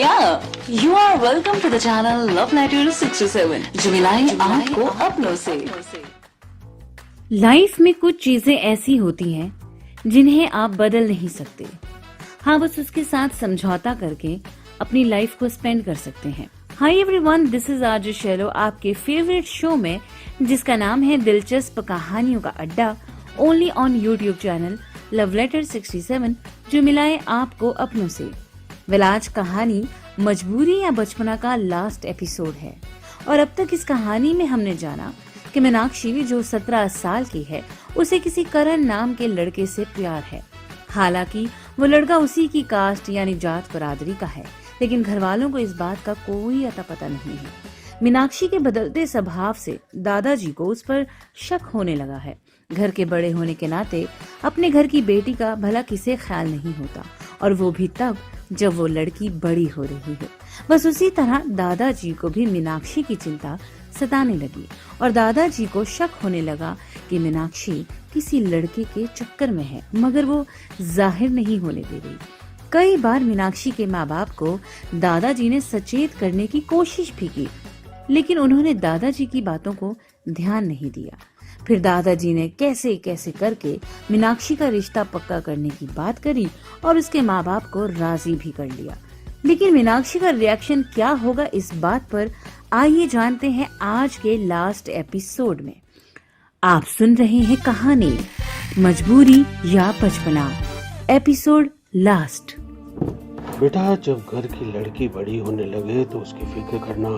yeah, you are welcome to the channel Love Letter 67 जो मिलाए आपको अपनों से। लाइफ में कुछ चीजें ऐसी होती हैं जिन्हें आप बदल नहीं सकते। हाँ, बस उसके साथ समझौता करके अपनी लाइफ को स्पेंड कर सकते हैं। Hi everyone, this is RJ Shailo आपके फेवरेट शो में, जिसका नाम है दिलचस्प कहानियों का अड्डा, only on YouTube channel Love Letter 67 जो मिलाए आपको अपनों से। आज कहानी मजबूरी या बचपना का लास्ट एपिसोड है और अब तक इस कहानी में हमने जाना कि मीनाक्षी जो 17 साल की है उसे किसी करण नाम के लड़के से प्यार है। हालांकि वो लड़का उसी की कास्ट यानी जात बरादरी का है, लेकिन घर वालों को इस बात का कोई अता पता नहीं है। मीनाक्षी के बदलते स्वभाव से दादाजी को उस पर शक होने लगा है। घर के बड़े होने के नाते अपने घर की बेटी का भला किसे ख्याल नहीं होता, और वो भी तब जब वो लड़की बड़ी हो रही है। बस उसी तरह दादाजी को भी मीनाक्षी की चिंता सताने लगी और दादाजी को शक होने लगा कि मीनाक्षी किसी लड़के के चक्कर में है, मगर वो जाहिर नहीं होने दे रही। कई बार मीनाक्षी के माँ बाप को दादाजी ने सचेत करने की कोशिश भी की, लेकिन उन्होंने दादाजी की बातों को ध्यान नहीं दिया। फिर दादाजी ने कैसे कैसे करके मीनाक्षी का रिश्ता पक्का करने की बात करी और उसके माँ बाप को राजी भी कर लिया। लेकिन मीनाक्षी का रिएक्शन क्या होगा, इस बात पर आइए जानते हैं आज के लास्ट एपिसोड में। आप सुन रहे हैं कहानी मजबूरी या बचपना, एपिसोड लास्ट। बेटा, जब घर की लड़की बड़ी होने लगे तो उसकी फिक्र करना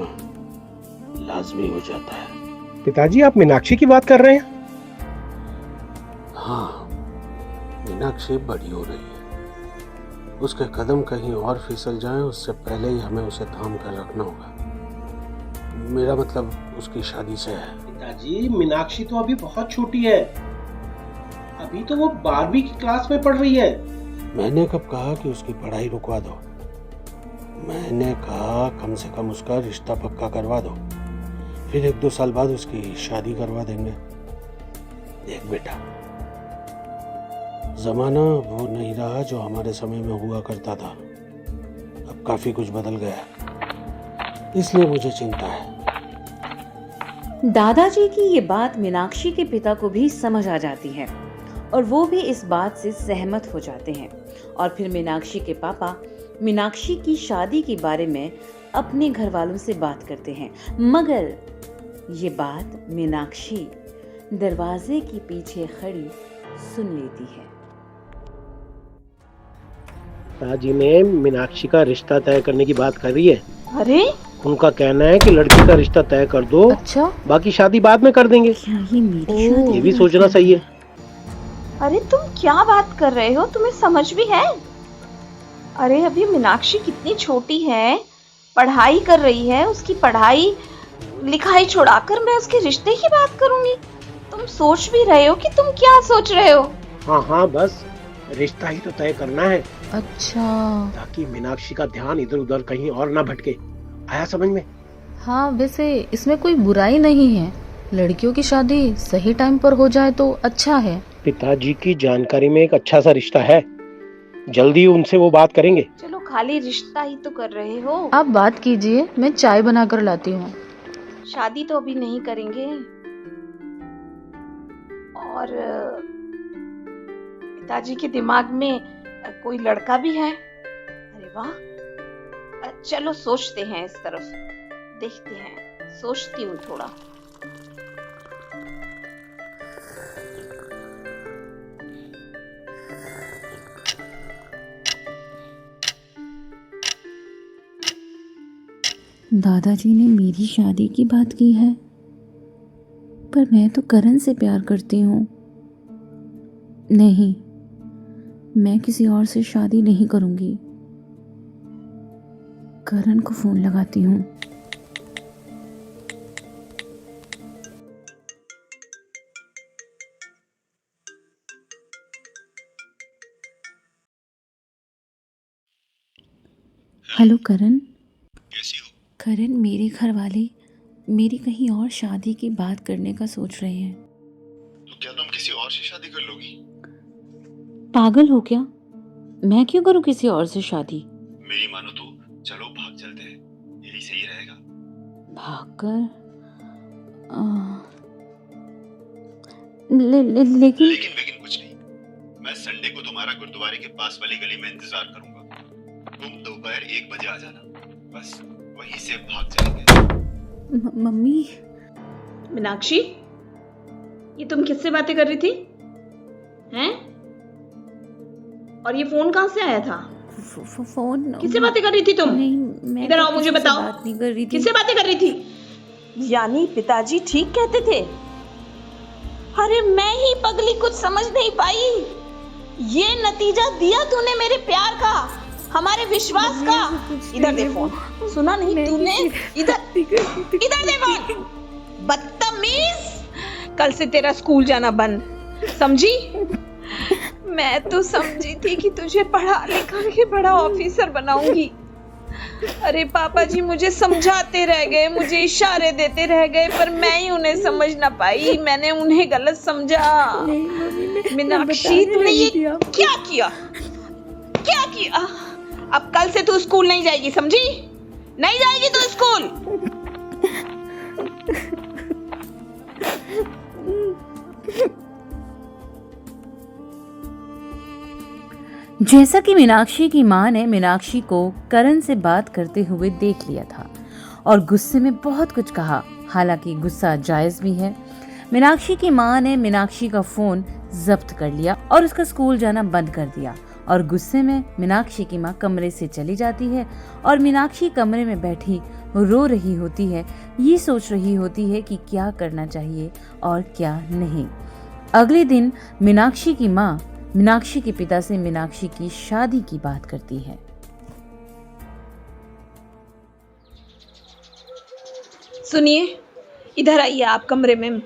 लाजमी हो जाता है। पिताजी, आप मीनाक्षी की बात कर रहे हैं? हाँ, मीनाक्षी बड़ी हो रही है। उसके कदम कहीं और फिसल जाएं उससे पहले ही हमें उसे थाम कर रखना होगा। मेरा मतलब उसकी शादी से है। पिताजी, मीनाक्षी तो अभी बहुत छोटी है। अभी तो वो 12वीं की क्लास में पढ़ रही है। मैंने कब कहा कि उसकी पढ़ाई रुकवा दो? मैंने कहा कम से कम उसका रिश्ता पक्का करवा दो, फिर 1-2 साल बाद उसकी शादी करवा देंगे। देख बेटा, जमाना वो नहीं रहा जो हमारे समय में हुआ करता था। अब काफी कुछ बदल गया, इसलिए मुझे चिंता है। दादाजी की ये बात मीनाक्षी के पिता को भी समझ आ जाती है और वो भी इस बात से सहमत हो जाते हैं। और फिर मीनाक्षी के पापा मीनाक्षी की शादी के बारे में अपने घर वालों से बात करते हैं, मगर ये बात मीनाक्षी दरवाजे के पीछे खड़ी सुन लेती है। पिताजी ने मीनाक्षी का रिश्ता तय करने की बात कर रही है। अरे, उनका कहना है कि लड़की का रिश्ता तय कर दो, अच्छा, बाकी शादी बाद में कर देंगे। क्या ये मेरी शादी? ये भी सोचना सही है। अरे तुम क्या बात कर रहे हो? तुम्हें समझ भी है? अरे अभी मीनाक्षी कितनी छोटी है, पढ़ाई कर रही है। उसकी पढ़ाई लिखाई छुड़ाकर मैं उसके रिश्ते की बात करूंगी? तुम सोच भी रहे हो कि तुम क्या सोच रहे हो? हाँ, बस रिश्ता ही तो तय करना है। अच्छा, ताकि मीनाक्षी का ध्यान इधर उधर कहीं और ना भटके। आया समझ में? हाँ, वैसे इसमें कोई बुराई नहीं है। लड़कियों की शादी सही टाइम पर हो जाए तो अच्छा है। पिताजी की जानकारी में एक अच्छा सा रिश्ता है, जल्दी उनसे वो बात करेंगे। चलो, खाली रिश्ता ही तो कर रहे हो। आप बात कीजिए, मैं चाय बना कर लाती हूँ। शादी तो अभी नहीं करेंगे। और पिताजी के दिमाग में कोई लड़का भी है। अरे वाह, चलो सोचते हैं, इस तरफ देखते हैं, सोचती हूँ थोड़ा। दादाजी ने मेरी शादी की बात की है, पर मैं तो करण से प्यार करती हूँ। नहीं, मैं किसी और से शादी नहीं करूंगी। करण को फोन लगाती हूँ। हेलो करण। कैसी हो? करण, मेरे घर वाले मेरी कहीं और शादी की बात करने का सोच रहे हैं। तो क्या तुम किसी और से शादी कर लोगी? पागल हो क्या? मैं क्यों करूं किसी और से शादी? मेरी मानो तो चलो भाग चलते हैं, यही सही रहेगा। भागकर लेकिन लेकिन कुछ नहीं। मैं संडे को तुम्हारा गुरुद्वारे के पास वाली गली में इंतजार करूंगा। तुम दोपहर 1 बजे आ जाना, बस वहीं से भाग जाएंगे। मम्मी, मीनाक्षी, ये तुम किससे बातें कर रही थी? हैं? और ये फोन कहाँ से आया था? फोन किससे बातें कर रही थी तुम? नहीं, मैं इधर तो आओ, मुझे किसी से बताओ। बात नहीं कर रही थी। किससे बातें कर रही थी? यानी पिताजी ठीक कहते थे? अरे मैं ही पगली कुछ समझ नहीं पाई। ये नतीजा दिया तूने मेरे प्यार का, हमारे विश्वास का। इधर दे फोन। सुना नहीं तूने? इधर दे फोन। बदतमीज, कल से तेरा स्कूल जाना बंद, समझी? मैं तो समझी थी कि तुझे पढ़ा लिखा के बड़ा ऑफिसर बनाऊंगी। अरे पापा जी मुझे समझाते रह गए, मुझे इशारे देते रह गए, पर मैं ही उन्हें समझ ना पाई। मैंने उन्हें गलत समझा। मीनाक्षी तूने ये क्या किया? क्या किया? अब कल से तू स्कूल नहीं जाएगी, समझी? नहीं जाएगी तू स्कूल। जैसा कि मीनाक्षी की मां ने मीनाक्षी को करण से बात करते हुए देख लिया था और गुस्से में बहुत कुछ कहा, हालांकि गुस्सा जायज भी है। मीनाक्षी की मां ने मीनाक्षी का फोन जब्त कर लिया और उसका स्कूल जाना बंद कर दिया और गुस्से में मीनाक्षी की मां कमरे से चली जाती है और मीनाक्षी कमरे में बैठी रो रही होती है। ये सोच रही होती है कि क्या करना चाहिए और क्या नहीं। अगले दिन मीनाक्षी की मां मीनाक्षी के पिता से मीनाक्षी की शादी की बात करती है। सुनिए, इधर आइए आप कमरे में,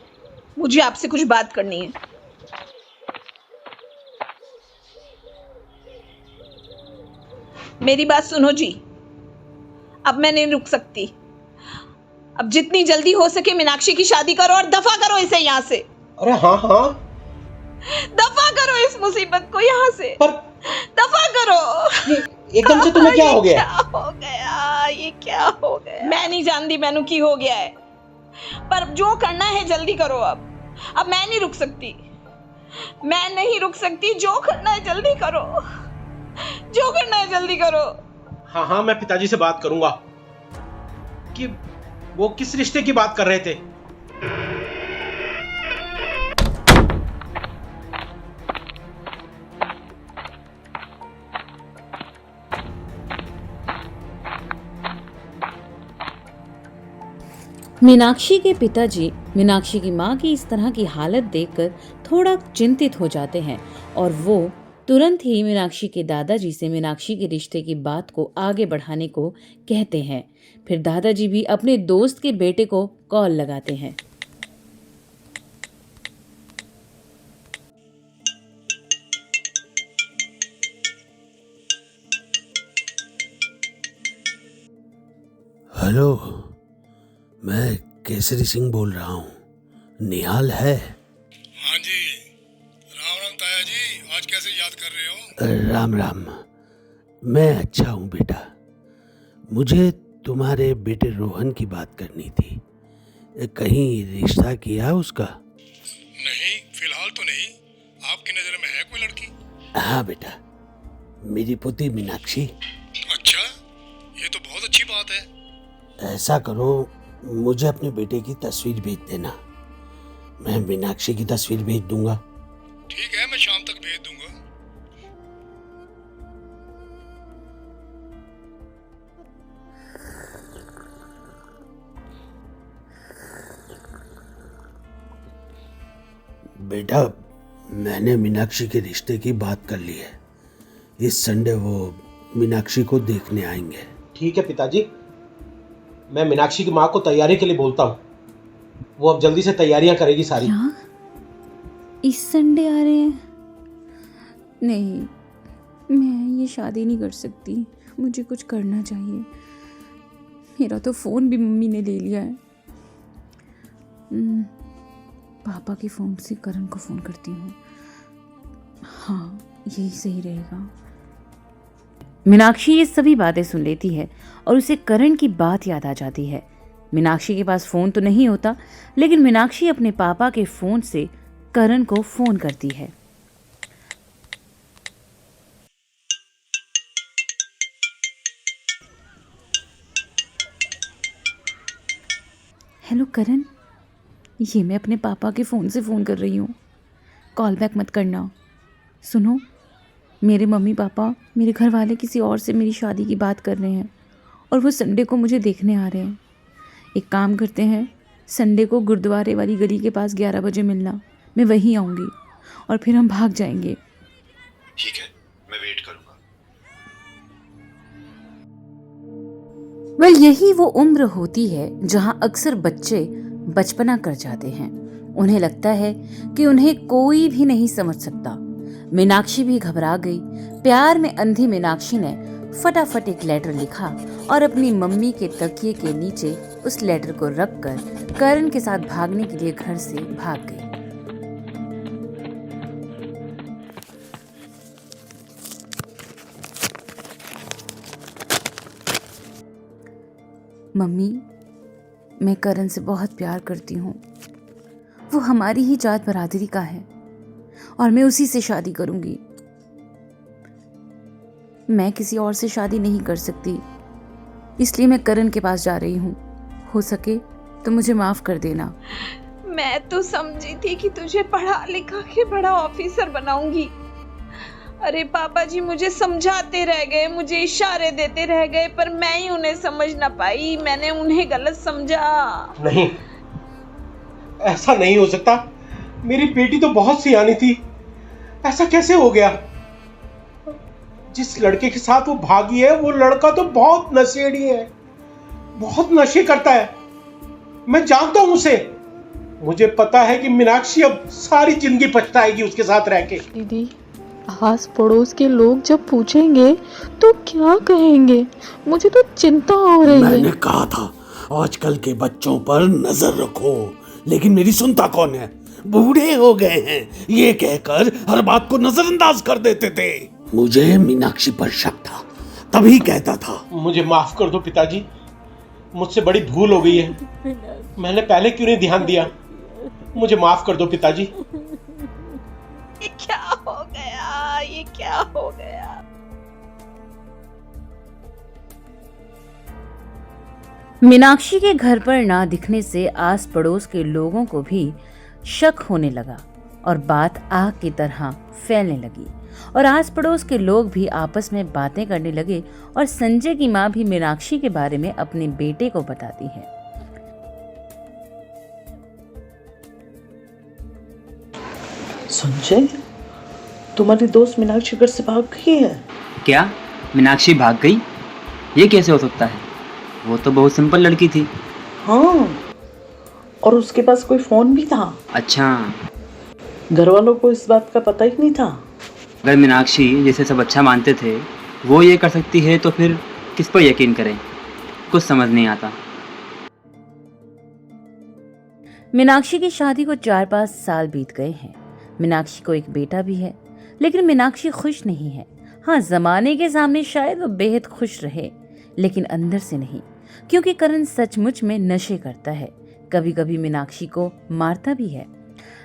मुझे आपसे कुछ बात करनी है। मेरी बात सुनो जी, अब मैं नहीं रुक सकती। अब जितनी जल्दी हो सके मीनाक्षी की शादी करो और दफा करो इसे यहाँ से। अरे हाँ हाँ, दफा करो इस मुसीबत को यहाँ से। पर दफा करो। एकदम से तुम्हें क्या हो गया? क्या हो गया? ये क्या हो गया? मैं नहीं जानती मैनू की हो गया है, पर जो करना है जल्दी करो। अब मैं नहीं रुक सकती, मैं नहीं रुक सकती। जो करना है जल्दी करो, जो करना है जल्दी करो। हाँ हाँ, मैं पिताजी से बात करूंगा कि वो किस रिश्ते की बात कर रहे थे। मीनाक्षी के पिताजी मीनाक्षी की मां की इस तरह की हालत देखकर थोड़ा चिंतित हो जाते हैं और वो तुरंत ही मीनाक्षी के दादाजी से मीनाक्षी के रिश्ते की बात को आगे बढ़ाने को कहते हैं। फिर दादाजी भी अपने दोस्त के बेटे को कॉल लगाते हैं। हेलो, मैं केसरी सिंह बोल रहा हूँ। निहाल है? हाँ जी, राम राम ताया जी, आज कैसे याद कर रहे हो? राम राम, मैं अच्छा हूँ बेटा। मुझे तुम्हारे बेटे रोहन की बात करनी थी। कहीं रिश्ता किया उसका? नहीं, फिलहाल तो नहीं। आपकी नजर में है कोई लड़की? हाँ बेटा, मेरी पुत्री मीनाक्षी। अच्छा, ये तो बहुत अच्छी बात है। ऐसा करो, मुझे अपने बेटे की तस्वीर भेज देना, मैं मीनाक्षी की तस्वीर भेज दूंगा। ठीक है, मैं शाम तक भेज दूंगा। बेटा, मैंने मीनाक्षी के रिश्ते की बात कर ली है। इस संडे वो मीनाक्षी को देखने आएंगे। ठीक है पिताजी, मैं मीनाक्षी की माँ को तैयारी के लिए बोलता हूँ। वो अब जल्दी से तैयारियां करेगी सारी। क्या इस संडे आ रहे हैं? नहीं, मैं ये शादी नहीं कर सकती। मुझे कुछ करना चाहिए। मेरा तो फ़ोन भी मम्मी ने ले लिया है। पापा के फ़ोन से करण को फ़ोन करती हूँ। हाँ, यही सही रहेगा। मीनाक्षी ये सभी बातें सुन लेती है और उसे करण की बात याद आ जाती है। मीनाक्षी के पास फोन तो नहीं होता, लेकिन मीनाक्षी अपने पापा के फोन से करण को फोन करती है। हेलो करण, ये मैं अपने पापा के फ़ोन से फ़ोन कर रही हूँ, कॉल बैक मत करना। सुनो, मेरे मम्मी पापा, मेरे घर वाले किसी और से मेरी शादी की बात कर रहे हैं और वो संडे को मुझे देखने आ रहे हैं। एक काम करते हैं, संडे को गुरुद्वारे वाली गली के पास 11 बजे मिलना, मैं वहीं आऊँगी और फिर हम भाग जाएंगे। ठीक है, मैं वेट करूंगा। वेल, यही वो उम्र होती है जहाँ अक्सर बच्चे बचपना कर जाते हैं। उन्हें लगता है कि उन्हें कोई भी नहीं समझ सकता। मीनाक्षी भी घबरा गई। प्यार में अंधी मीनाक्षी ने फटाफट एक लेटर लिखा और अपनी मम्मी के तकिए के नीचे उस लेटर को रखकर करण के साथ भागने के लिए घर से भाग गई। मम्मी, मैं करण से बहुत प्यार करती हूँ। वो हमारी ही जात बरादरी का है और मैं उसी से शादी करूंगी। मैं किसी और से शादी नहीं कर सकती, इसलिए मैं करण के पास जा रही हूँ। हो सके तो मुझे माफ कर देना। मैं तो समझी थी कि तुझे पढ़ा लिखा के बड़ा ऑफिसर बनाऊंगी। अरे पापा जी मुझे समझाते रह गए, मुझे इशारे देते रह गए, पर मैं ही उन्हें समझ ना पाई। मैंने उन्हें गलत समझा। नहीं, ऐसा नहीं हो सकता। मेरी बेटी तो बहुत सियानी थी, ऐसा कैसे हो गया? जिस लड़के के साथ वो भागी है वो लड़का तो बहुत नशेड़ी है, बहुत नशे करता है। मैं जानता हूं उसे। मुझे पता है कि मीनाक्षी अब सारी जिंदगी पछताएगी उसके साथ रह के। दीदी, आस पड़ोस के लोग जब पूछेंगे तो क्या कहेंगे? मुझे तो चिंता हो रही है। मैंने कहा था आजकल के बच्चों पर नजर रखो, लेकिन मेरी सुनता कौन है? बूढ़े हो गए हैं ये कहकर हर बात को नजरअंदाज कर देते थे। मुझे मीनाक्षी पर शक था, तभी कहता था। मुझे माफ कर दो पिताजी, मुझसे बड़ी भूल हो गई है। मैंने पहले क्यों नहीं ध्यान दिया? मुझे माफ कर दो पिताजी। ये क्या हो गया? ये क्या हो गया? मीनाक्षी के घर पर ना दिखने से आस पड़ोस के लोगों को भी शक होने लगा और बात आग की तरह फैलने लगी और आस पड़ोस के लोग भी आपस में बातें करने लगे और संजय की माँ भी मीनाक्षी के बारे में अपने बेटे को बताती है। संजय, तुम्हारी दोस्त मीनाक्षी घर से भाग गई है? क्या मीनाक्षी भाग गई? ये कैसे हो सकता है? वो तो बहुत सिंपल लड़की थी। हाँ, और उसके पास कोई फोन भी था। अच्छा, घर वालों को इस बात का पता ही नहीं था। अगर मीनाक्षी जिसे सब अच्छा मानते थे वो ये कर सकती है तो फिर किस पर यकीन करें? कुछ समझ नहीं आता। मीनाक्षी की शादी को 4-5 साल बीत गए हैं। मीनाक्षी को एक बेटा भी है, लेकिन मीनाक्षी खुश नहीं है। हाँ, जमाने के सामने शायद वो बेहद खुश रहे, लेकिन अंदर से नहीं, क्योंकि करण सचमुच में नशे करता है। कभी कभी मीनाक्षी को मारता भी है।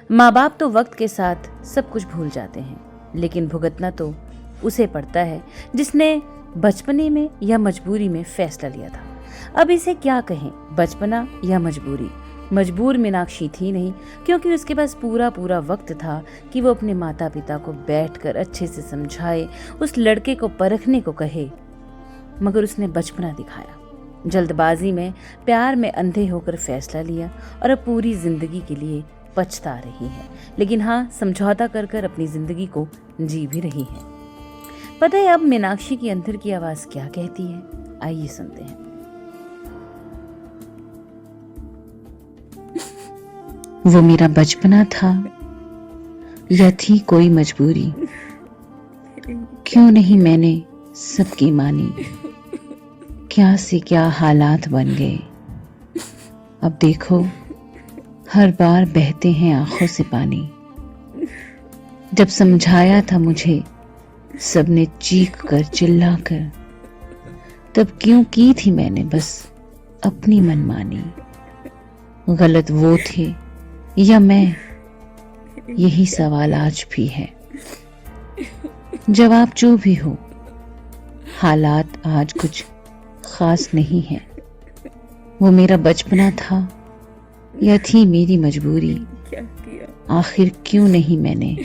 माँ बाप तो वक्त के साथ सब कुछ भूल जाते हैं, लेकिन भुगतना तो उसे पड़ता है जिसने बचपने में या मजबूरी में फैसला लिया था। अब इसे क्या कहें, बचपना या मजबूरी? मजबूर मीनाक्षी थी नहीं, क्योंकि उसके पास पूरा वक्त था कि वो अपने माता पिता को बैठकर अच्छे से समझाए, उस लड़के को परखने को कहे, मगर उसने बचपना दिखाया। जल्दबाजी में प्यार में अंधे होकर फैसला लिया और अब पूरी जिंदगी के लिए पछता रही है। लेकिन हाँ, समझौता कर कर अपनी जिंदगी को जी भी रही है। पता है अब मीनाक्षी की अंदर की आवाज क्या कहती है? आइए सुनते हैं। वो मेरा बचपना था या थी कोई मजबूरी? क्यों नहीं मैंने सबकी मानी? क्या से क्या हालात बन गए। अब देखो हर बार बहते हैं आंखों से पानी। जब समझाया था मुझे सबने चीख कर चिल्ला कर। तब क्यों की थी मैंने बस अपनी मनमानी। गलत वो थे या मैं, यही सवाल आज भी है। जवाब जो भी हो, हालात आज कुछ खास नहीं है। वो मेरा बचपना था या थी मेरी मजबूरी, आखिर क्यों नहीं मैंने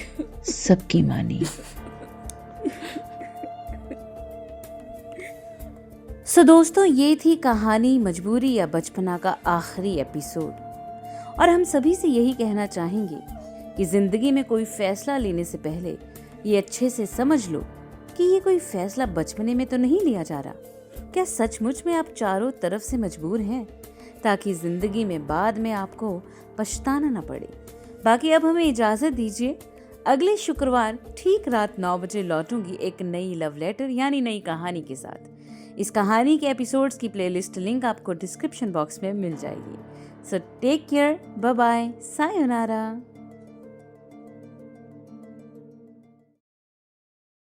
सबकी मानी। सो दोस्तों, ये थी कहानी मजबूरी या बचपना का आखिरी एपिसोड। और हम सभी से यही कहना चाहेंगे कि जिंदगी में कोई फैसला लेने से पहले ये अच्छे से समझ लो कि ये कोई फैसला बचपने में तो नहीं लिया जा रहा। क्या सचमुच में आप चारों तरफ से मजबूर हैं, ताकि जिंदगी में बाद में आपको पछताना न पड़े। बाकी अब हमें इजाजत दीजिए। अगले शुक्रवार ठीक रात 9 बजे लौटूंगी एक नई लव लेटर यानी नई कहानी के साथ। इस कहानी के एपिसोड्स की प्लेलिस्ट लिंक आपको डिस्क्रिप्शन बॉक्स में मिल जाएगी। So take care, bye bye, sayonara.